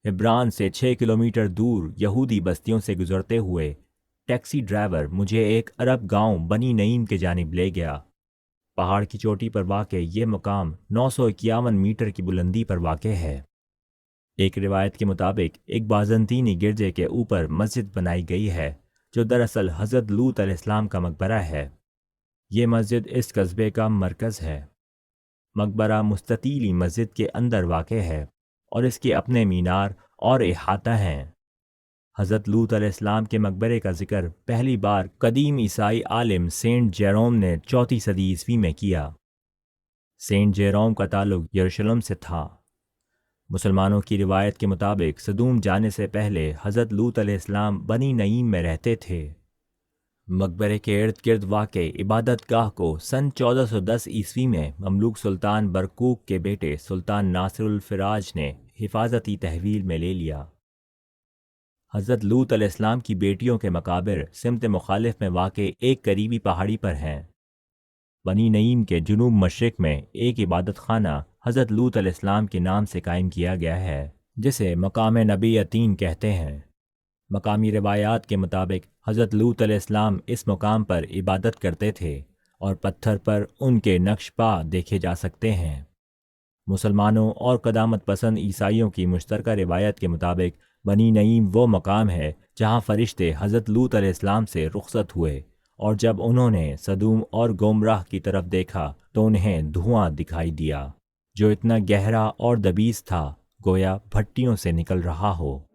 इब्रान से 6 किलोमीटर दूर यहूदी बस्तियों से गुजरते हुए टैक्सी ड्राइवर मुझे एक अरब गांव बनी नईम के जानिब ले गया। पहाड़ की चोटी पर वाक़े ये मकाम 951 मीटर की बुलंदी पर वाक़े है। एक रिवायत के मुताबिक एक बाज़ंतीनी गिरजे के ऊपर मस्जिद बनाई गई है, जो दरअसल हज़रत लूत अलैहिस्सलाम का मकबरा है। ये मस्जिद इस कस्बे का मरकज़ है। मकबरा मुस्ततीली मस्जिद के अंदर वाक़े है और इसके अपने मीनार और इहाता हैं। हज़रत लूत अलैहिस्सलाम के मकबरे का जिक्र पहली बार कदीम ईसाई आलिम सेंट जेरोम ने 4वीं सदी ईस्वी में किया। सेंट जेरोम का ताल्लुक यरूशलेम से था। मुसलमानों की रिवायत के मुताबिक सदूम जाने से पहले हज़रत लूत अलैहिस्सलाम बनी नईम में रहते थे। मकबरे के इर्द गिर्द वाक़े इबादत गाह को सन 1410 ईस्वी में ममलूक सुल्तान बरकूक के बेटे सुल्तान नासिरुल फिराज ने हिफाजती तहवील में ले लिया। हज़रत लूत अलैहिस्सलाम की बेटियों के मकाबिर सिमत मुखालिफ में वाक़े एक करीबी पहाड़ी पर हैं। बनी नईम के जुनूब मशरिक में एक इबादत खाना हज़रत लूत अलैहिस्सलाम के नाम से कायम किया गया है, जिसे मकाम नबी यतीन कहते हैं। मकामी रिवायात के मुताबिक हज़रत लूत अलैहिस्सलाम इस मुकाम पर इबादत करते थे और पत्थर पर उनके नक्श पा देखे जा सकते हैं। मुसलमानों और क़दामत पसंद ईसाइयों की मुश्तरका रिवायत के मुताबिक बनी नईम वो मकाम है जहाँ फ़रिश्ते हज़रत लूत अलैहिस्सलाम से रुखसत हुए और जब उन्होंने सदूम और गोमराह की तरफ देखा तो उन्हें धुआं दिखाई दिया, जो इतना गहरा और दबीज़ था गोया भट्टियों से निकल रहा हो।